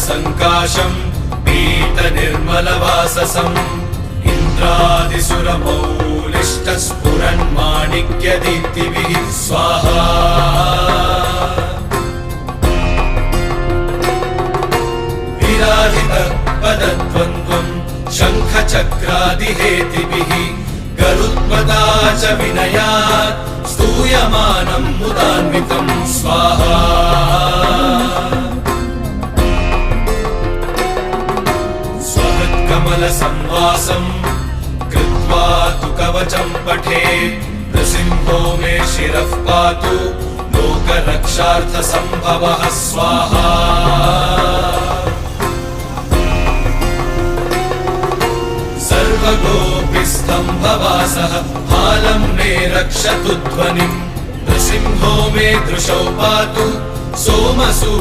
सङ्काशम् पीतनिर्मलवाससम् इन्द्रादिसुरमौलिष्टस्फुरन्माणिक्यदीप्तिभिः स्वाहा विराजितपदद्वन्द्वम् शङ्खचक्रादिहेतिभिः गरुत्मता च विनयात् स्तूयमानम् मुदान्वितम् स्वाहा स्वहृत्कमलसंवासम् कृत्वा तु कवचम् पठेत् नृसिंहो मे शिरः पातु लोकरक्षार्थसम्भवः स्वाहा सर्वगोपिस्तम्भवासः फालं मे रक्षतु ध्वनिम् नृसिंहो मे दृशौ पातु सोमसु